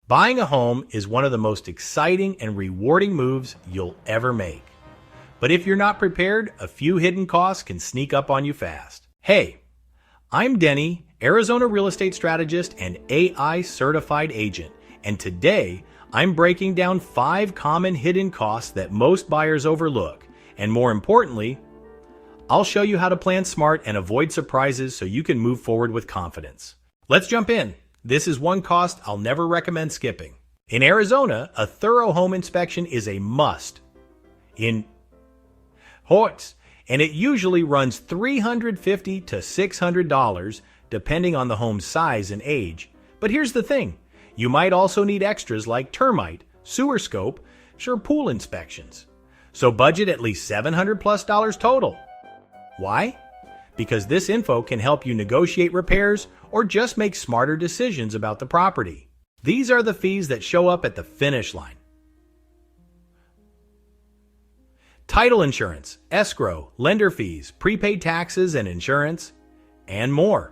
Buying a home is one of the most exciting and rewarding moves you'll ever make. But if you're not prepared, a few hidden costs can sneak up on you fast. Hey, I'm Denny, Arizona real estate strategist and AI certified agent, and today I'm breaking down 5 common hidden costs that most buyers overlook, and more importantly, I'll show you how to plan smart and avoid surprises so you can move forward with confidence. Let's jump in. This is one cost I'll never recommend skipping. In Arizona, a thorough home inspection is a must. And it usually runs $350 to $600 depending on the home's size and age. But here's the thing, you might also need extras like termite, sewer scope, or pool inspections. So budget at least $700+ total. Why? Because this info can help you negotiate repairs or just make smarter decisions about the property. These are the fees that show up at the finish line. Title insurance, escrow, lender fees, prepaid taxes and insurance, and more.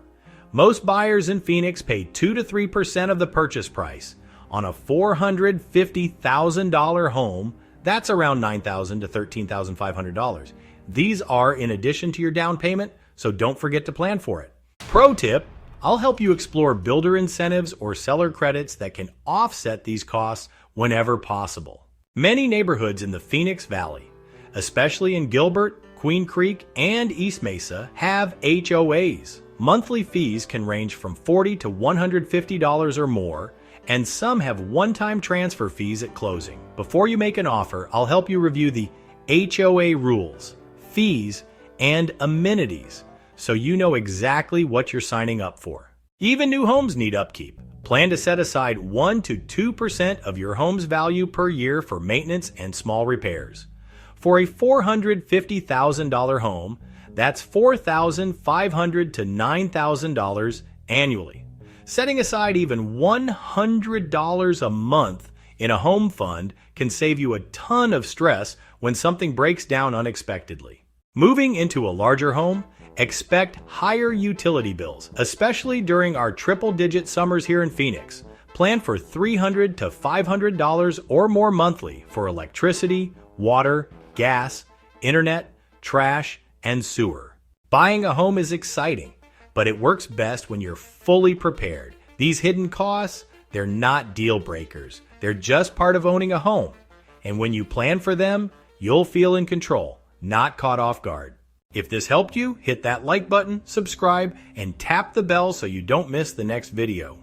Most buyers in Phoenix pay 2 to 3% of the purchase price. On a $450,000 home, that's around $9,000 to $13,500. These are in addition to your down payment, so don't forget to plan for it. Pro tip, I'll help you explore builder incentives or seller credits that can offset these costs whenever possible. Many neighborhoods in the Phoenix Valley, especially in Gilbert, Queen Creek, and East Mesa, have HOAs. Monthly fees can range from $40 to $150 or more, and some have one-time transfer fees at closing. Before you make an offer, I'll help you review the HOA rules, fees, and amenities, so you know exactly what you're signing up for. Even new homes need upkeep. Plan to set aside 1 to 2% of your home's value per year for maintenance and small repairs. For a $450,000 home, that's $4,500 to $9,000 annually. Setting aside even $100 a month in a home fund can save you a ton of stress when something breaks down unexpectedly. Moving into a larger home, expect higher utility bills, especially during our triple-digit summers here in Phoenix. Plan for $300 to $500 or more monthly for electricity, water, gas, internet, trash, and sewer. Buying a home is exciting, but it works best when you're fully prepared. These hidden costs, they're not deal breakers. They're just part of owning a home. And when you plan for them, you'll feel in control, not caught off guard. If this helped you, hit that like button, subscribe, and tap the bell so you don't miss the next video.